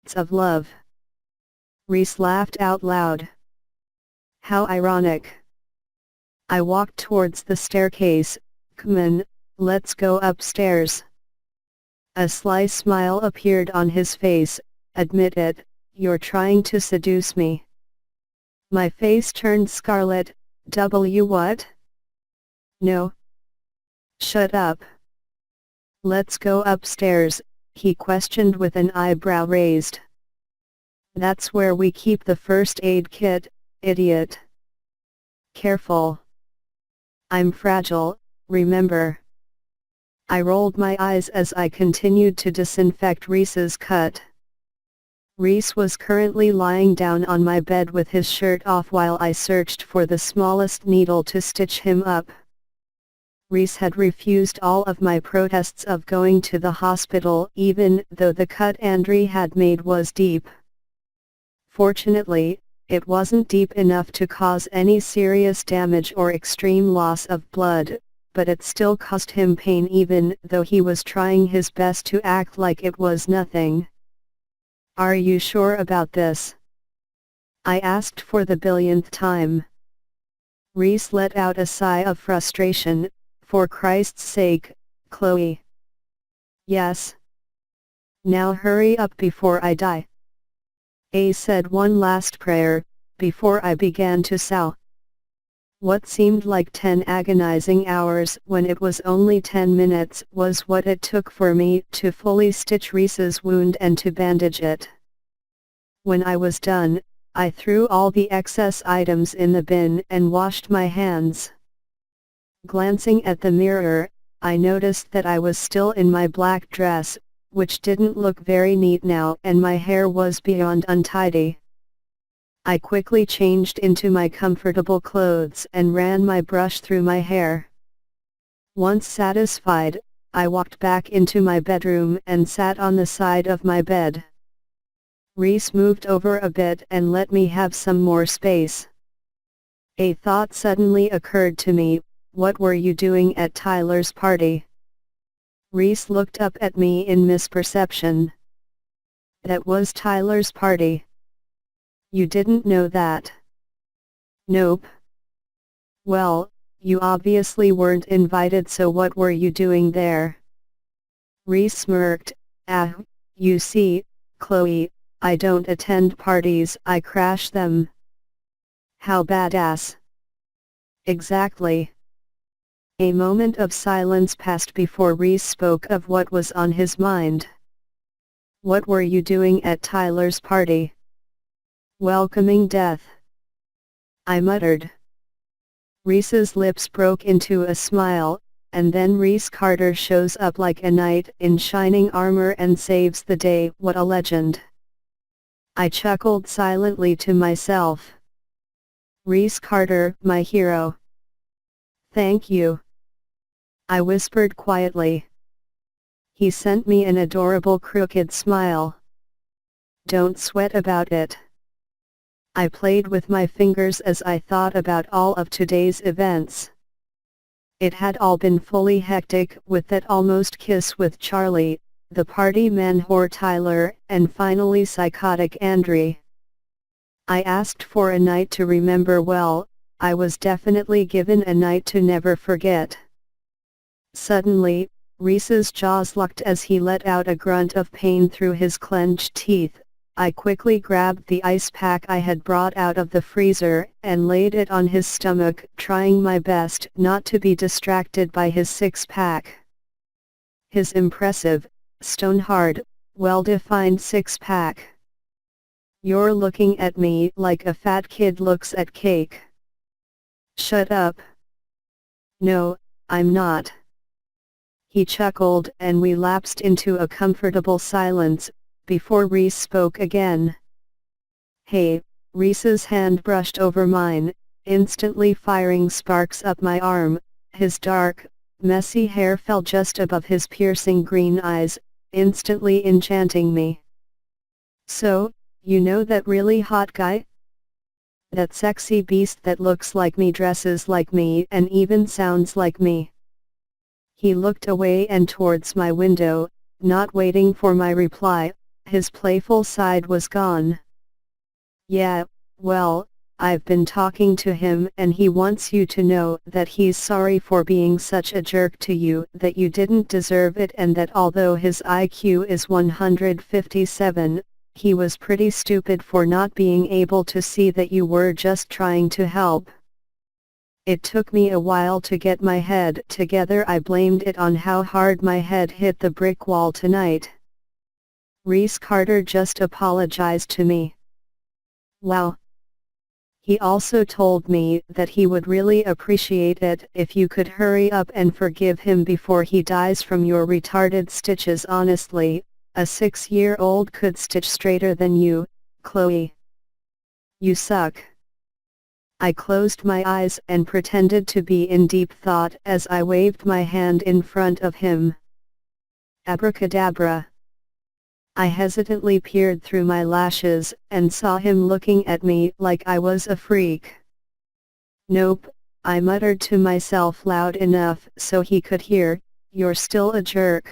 protests of love. Reese laughed out loud. How ironic. I walked towards the staircase. Come on, let's go upstairs. A sly smile appeared on his face. Admit it, you're trying to seduce me. My face turned scarlet. What? No. Shut up. Let's go upstairs, he questioned with an eyebrow raised. That's where we keep the first aid kit, idiot. Careful. I'm fragile, remember. I rolled my eyes as I continued to disinfect Reese's cut. Reese was currently lying down on my bed with his shirt off while I searched for the smallest needle to stitch him up. Reese had refused all of my protests of going to the hospital even though the cut Andre had made was deep. Fortunately, it wasn't deep enough to cause any serious damage or extreme loss of blood, but it still caused him pain even though he was trying his best to act like it was nothing. Are you sure about this? I asked for the billionth time. Reese let out a sigh of frustration. For Christ's sake, Chloe. Yes. Now hurry up before I die. I said one last prayer, before I began to sough. What seemed like 10 agonizing hours when it was only 10 minutes was what it took for me to fully stitch Reese's wound and to bandage it. When I was done, I threw all the excess items in the bin and washed my hands. Glancing at the mirror, I noticed that I was still in my black dress, which didn't look very neat now, and my hair was beyond untidy. I quickly changed into my comfortable clothes and ran my brush through my hair. Once satisfied, I walked back into my bedroom and sat on the side of my bed. Reese moved over a bit and let me have some more space. A thought suddenly occurred to me. What were you doing at Tyler's party? Reese looked up at me in misperception. That was Tyler's party. You didn't know that? Nope. Well, you obviously weren't invited, so what were you doing there? Reese smirked. You see, Chloe, I don't attend parties, I crash them. How badass. Exactly. A moment of silence passed before Reese spoke of what was on his mind. What were you doing at Tyler's party? Welcoming death. I muttered. Reese's lips broke into a smile, and then Reese Carter shows up like a knight in shining armor and saves the day. What a legend. I chuckled silently to myself. Reese Carter, my hero. Thank you. I whispered quietly. He sent me an adorable crooked smile. Don't sweat about it. I played with my fingers as I thought about all of today's events. It had all been fully hectic, with that almost kiss with Charlie, the party man-whore Tyler, and finally psychotic Andre. I asked for a night to remember well. I was definitely given a night to never forget. Suddenly, Reese's jaws locked as he let out a grunt of pain through his clenched teeth. I quickly grabbed the ice pack I had brought out of the freezer and laid it on his stomach, trying my best not to be distracted by his six-pack. His impressive, stone-hard, well-defined six-pack. You're looking at me like a fat kid looks at cake. Shut up. No, I'm not. He chuckled and we lapsed into a comfortable silence, before Reese spoke again. Hey, Reese's hand brushed over mine, instantly firing sparks up my arm. His dark, messy hair fell just above his piercing green eyes, instantly enchanting me. So, you know that really hot guy? That sexy beast that looks like me, dresses like me, and even sounds like me. He looked away and towards my window, not waiting for my reply. His playful side was gone. Yeah, well, I've been talking to him and he wants you to know that he's sorry for being such a jerk to you, that you didn't deserve it, and that although his IQ is 157, he was pretty stupid for not being able to see that you were just trying to help. It took me a while to get my head together. I blamed it on how hard my head hit the brick wall tonight. Reese Carter just apologized to me. Wow. He also told me that he would really appreciate it if you could hurry up and forgive him before he dies from your retarded stitches. Honestly, a 6-year-old could stitch straighter than you, Chloe. You suck. I closed my eyes and pretended to be in deep thought as I waved my hand in front of him. Abracadabra. I hesitantly peered through my lashes and saw him looking at me like I was a freak. Nope, I muttered to myself loud enough so he could hear, "You're still a jerk."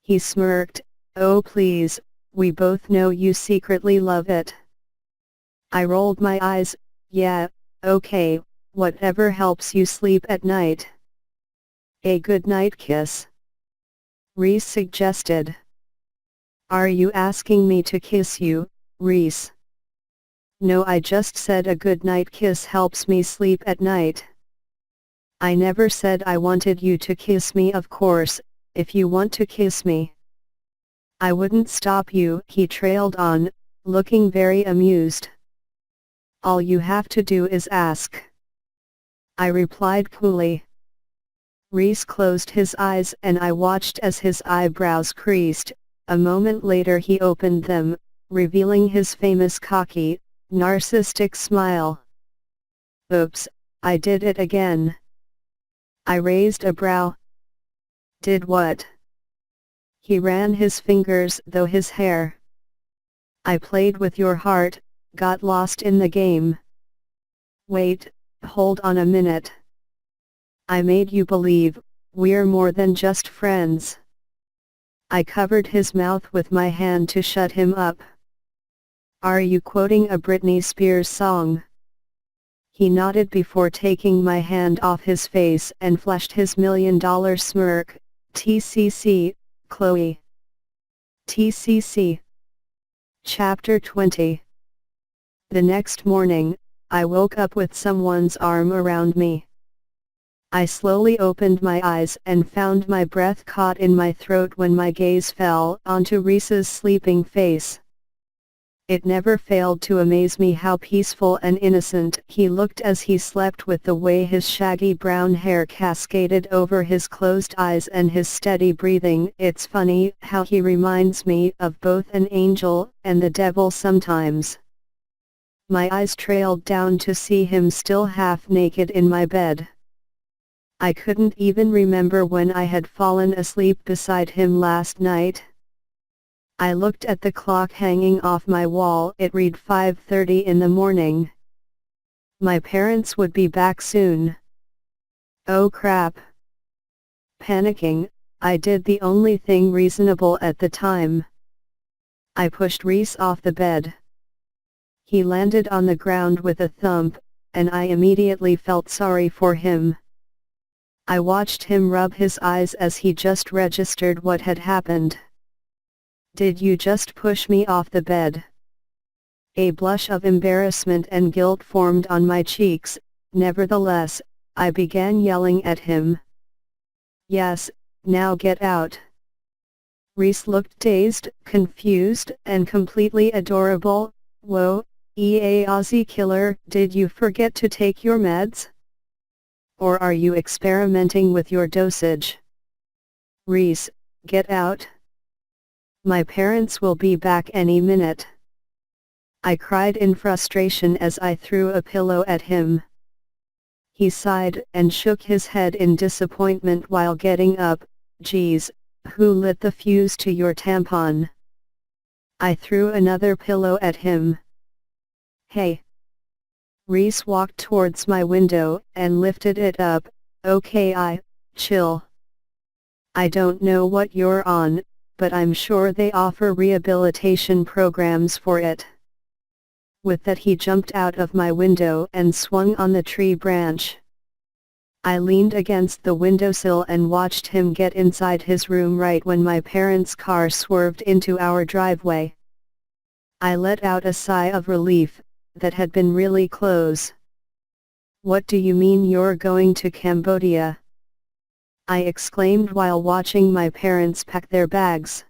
He smirked, "Oh please, we both know you secretly love it." I rolled my eyes. "Yeah, okay, whatever helps you sleep at night." "A good night kiss," Reese suggested. "Are you asking me to kiss you, Reese?" "No, I just said a good night kiss helps me sleep at night." "I never said I wanted you to kiss me. Of course, if you want to kiss me, I wouldn't stop you," he trailed on, looking very amused. "All you have to do is ask," I replied coolly. Reese closed his eyes and I watched as his eyebrows creased. A moment later he opened them, revealing his famous cocky, narcissistic smile. "Oops, I did it again." I raised a brow. "Did what?" He ran his fingers through his hair. "I played with your heart, got lost in the game." "Wait, hold on a minute. I made you believe we're more than just friends." I covered his mouth with my hand to shut him up. "Are you quoting a Britney Spears song?" He nodded before taking my hand off his face and flashed his $1,000,000 smirk. "TCC, Chloe." TCC. Chapter 20. The next morning, I woke up with someone's arm around me. I slowly opened my eyes and found my breath caught in my throat when my gaze fell onto Reese's sleeping face. It never failed to amaze me how peaceful and innocent he looked as he slept, with the way his shaggy brown hair cascaded over his closed eyes and his steady breathing. It's funny how he reminds me of both an angel and the devil sometimes. My eyes trailed down to see him still half naked in my bed. I couldn't even remember when I had fallen asleep beside him last night. I looked at the clock hanging off my wall. It read 5:30 in the morning. My parents would be back soon. Oh crap. Panicking, I did the only thing reasonable at the time. I pushed Reese off the bed. He landed on the ground with a thump, and I immediately felt sorry for him. I watched him rub his eyes as he just registered what had happened. "Did you just push me off the bed?" A blush of embarrassment and guilt formed on my cheeks. Nevertheless, I began yelling at him. "Yes, now get out." Reese looked dazed, confused, and completely adorable. "Whoa, EA Aussie killer, did you forget to take your meds? Or are you experimenting with your dosage?" "Reese, get out. My parents will be back any minute." I cried in frustration as I threw a pillow at him. He sighed and shook his head in disappointment while getting up. "Geez, who lit the fuse to your tampon?" I threw another pillow at him. "Hey." Reese walked towards my window and lifted it up. "Okay, chill. I don't know what you're on, but I'm sure they offer rehabilitation programs for it. With that he jumped out of my window and swung on the tree branch. I leaned against the windowsill and watched him get inside his room right when my parents' car swerved into our driveway. I let out a sigh of relief, that had been really close. "What do you mean you're going to Cambodia?" I exclaimed while watching my parents pack their bags.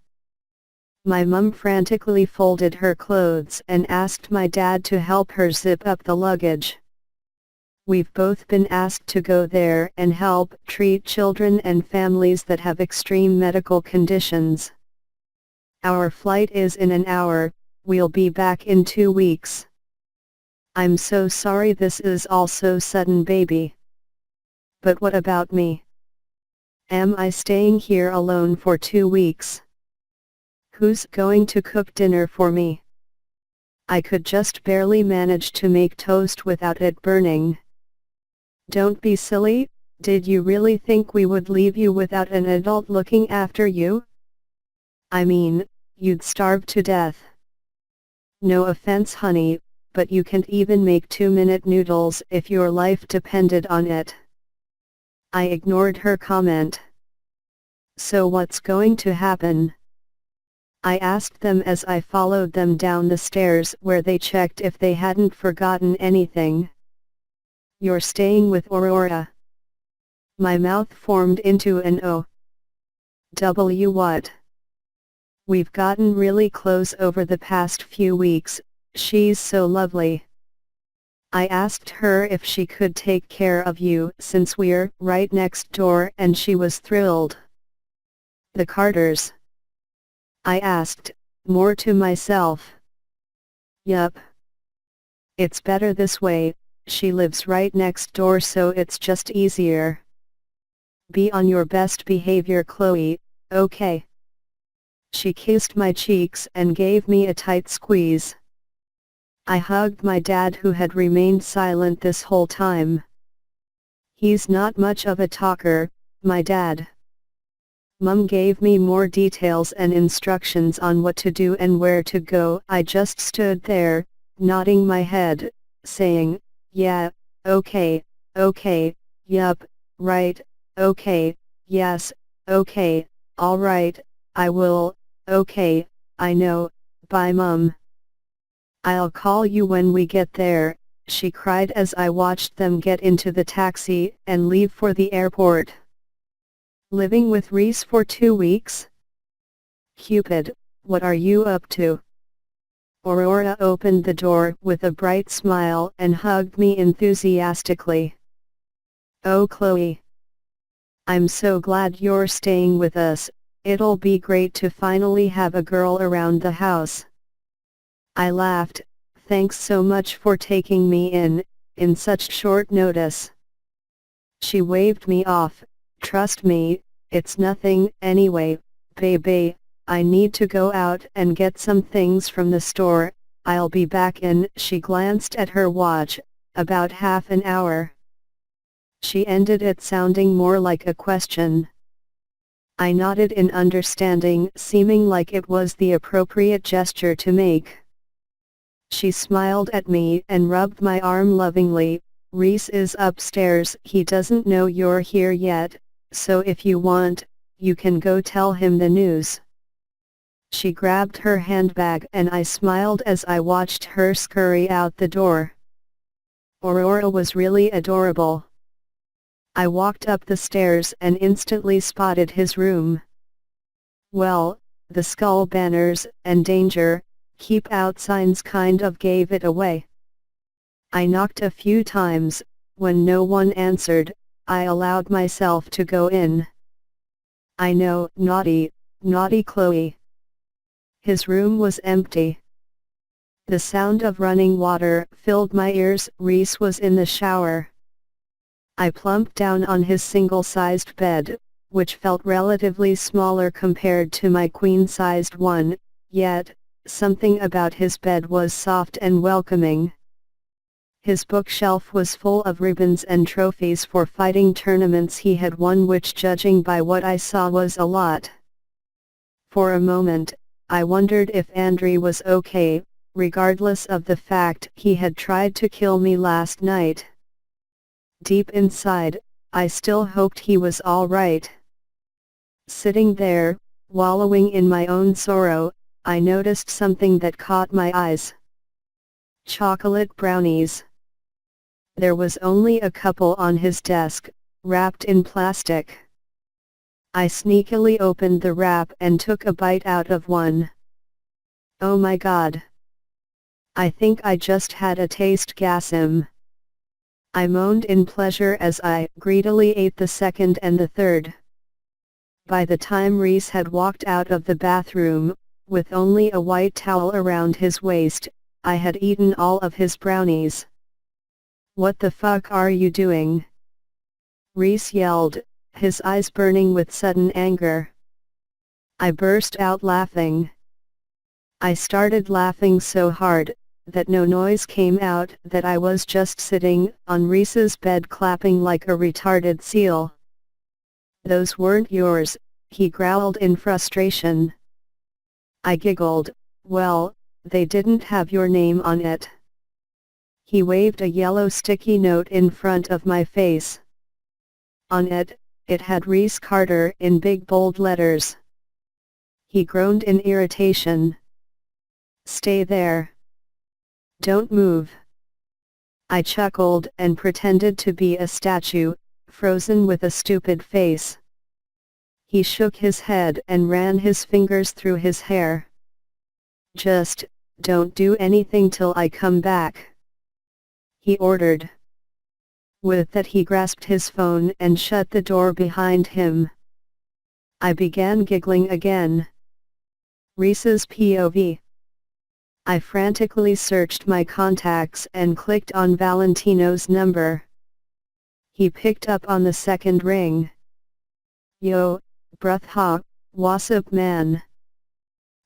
My mum frantically folded her clothes and asked my dad to help her zip up the luggage. "We've both been asked to go there and help treat children and families that have extreme medical conditions. Our flight is in an hour, we'll be back in 2 weeks. I'm so sorry this is all so sudden, baby. But what about me? Am I staying here alone for 2 weeks? Who's going to cook dinner for me? I could just barely manage to make toast without it burning." "Don't be silly, did you really think we would leave you without an adult looking after you? I mean, you'd starve to death. No offense, honey, but you can't even make 2-minute noodles if your life depended on it." I ignored her comment. "So what's going to happen?" I asked them as I followed them down the stairs where they checked if they hadn't forgotten anything. "You're staying with Aurora." My mouth formed into an O. What? "We've gotten really close over the past few weeks, she's so lovely. I asked her if she could take care of you since we're right next door and she was thrilled." "The Carters?" I asked, more to myself. "Yup. It's better this way, she lives right next door so it's just easier. Be on your best behavior, Chloe, okay?" She kissed my cheeks and gave me a tight squeeze. I hugged my dad, who had remained silent this whole time. He's not much of a talker, my dad. Mum gave me more details and instructions on what to do and where to go. I just stood there, nodding my head, saying, "Yeah, okay, yup, right, okay, yes, okay, all right, I will, okay, I know, bye Mum." "I'll call you when we get there," she cried as I watched them get into the taxi and leave for the airport. "Living with Reese for 2 weeks? Cupid, what are you up to?" Aurora opened the door with a bright smile and hugged me enthusiastically. "Oh Chloe. I'm so glad you're staying with us, it'll be great to finally have a girl around the house." I laughed, "Thanks so much for taking me in such short notice." She waved me off. "Trust me, it's nothing anyway, baby. I need to go out and get some things from the store, I'll be back in." She glanced at her watch, "about half an hour." She ended it sounding more like a question. I nodded in understanding, seeming like it was the appropriate gesture to make. She smiled at me and rubbed my arm lovingly. "Reese is upstairs, he doesn't know you're here yet, so if you want, you can go tell him the news." She grabbed her handbag and I smiled as I watched her scurry out the door. Aurora was really adorable. I walked up the stairs and instantly spotted his room. Well, the skull banners and "danger, keep out" signs kind of gave it away. I knocked a few times. When no one answered, I allowed myself to go in. "I know, naughty Chloe." His room was empty. The sound of running water filled my ears. Reese was in the shower. I plumped down on his single-sized bed, which felt relatively smaller compared to my queen-sized one, yet, something about his bed was soft and welcoming. His bookshelf was full of ribbons and trophies for fighting tournaments he had won, which, judging by what I saw, was a lot. For a moment, I wondered if Andrei was okay, regardless of the fact he had tried to kill me last night. Deep inside, I still hoped he was all right. Sitting there, wallowing in my own sorrow, I noticed something that caught my eyes. Chocolate brownies. There was only a couple on his desk, wrapped in plastic. I sneakily opened the wrap and took a bite out of one. Oh my God! I think I just had a taste gasm. I moaned in pleasure as I greedily ate the second and the third. By the time Reese had walked out of the bathroom, with only a white towel around his waist, I had eaten all of his brownies. What the fuck are you doing? Reese yelled, his eyes burning with sudden anger. I burst out laughing. I started laughing so hard, that no noise came out, that I was just sitting on Reese's bed clapping like a retarded seal. Those weren't yours, he growled in frustration. I giggled, well, they didn't have your name on it. He waved a yellow sticky note in front of my face. On it, it had Reese Carter in big bold letters. He groaned in irritation. Stay there. Don't move. I chuckled and pretended to be a statue, frozen with a stupid face. He shook his head and ran his fingers through his hair. Just, don't do anything till I come back, he ordered. With that he grasped his phone and shut the door behind him. I began giggling again. Reese's POV. I frantically searched my contacts and clicked on Valentino's number. He picked up on the second ring. Yo, bruh ha, whatsup man?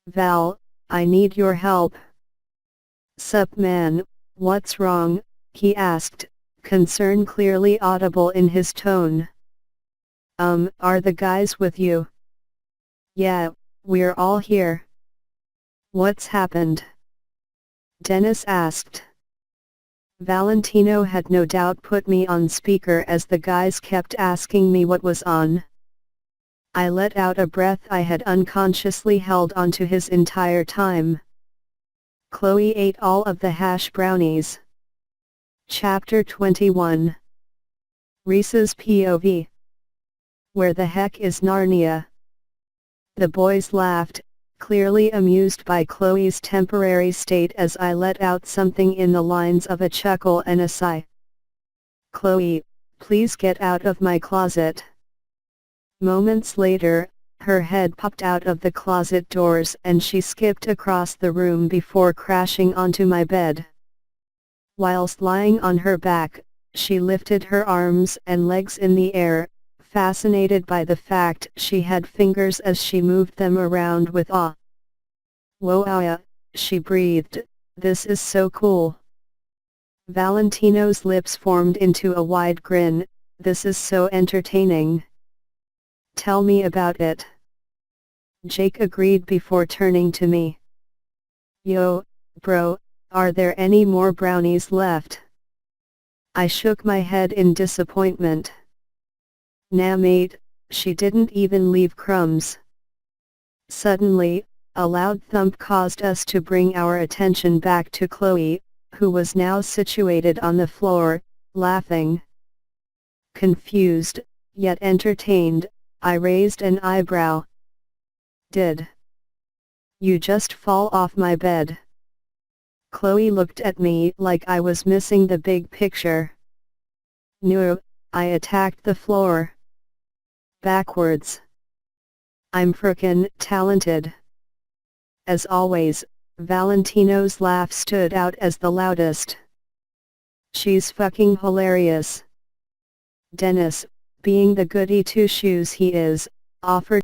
Val, I need your help. Sup man, what's wrong? He asked, concern clearly audible in his tone. Are the guys with you? Yeah, we're all here. What's happened? Dennis asked. Valentino had no doubt put me on speaker as the guys kept asking me what was on. I let out a breath I had unconsciously held onto his entire time. Chloe ate all of the hash brownies. Chapter 21. Reese's POV. Where the heck is Narnia? The boys laughed, clearly amused by Chloe's temporary state as I let out something in the lines of a chuckle and a sigh. Chloe, please get out of my closet. Moments later, her head popped out of the closet doors and she skipped across the room before crashing onto my bed. Whilst lying on her back, she lifted her arms and legs in the air, fascinated by the fact she had fingers as she moved them around with awe. Whoa, she breathed, this is so cool. Valentino's lips formed into a wide grin, this is so entertaining. Tell me about it. Jake agreed before turning to me. Yo, bro, are there any more brownies left? I shook my head in disappointment. Nah mate, she didn't even leave crumbs. Suddenly, a loud thump caused us to bring our attention back to Chloe, who was now situated on the floor, laughing. Confused, yet entertained, I raised an eyebrow. Did you just fall off my bed? Chloe looked at me like I was missing the big picture. No, I attacked the floor. Backwards. I'm frickin' talented. As always, Valentino's laugh stood out as the loudest. She's fucking hilarious. Dennis, being the goody two-shoes he is, offered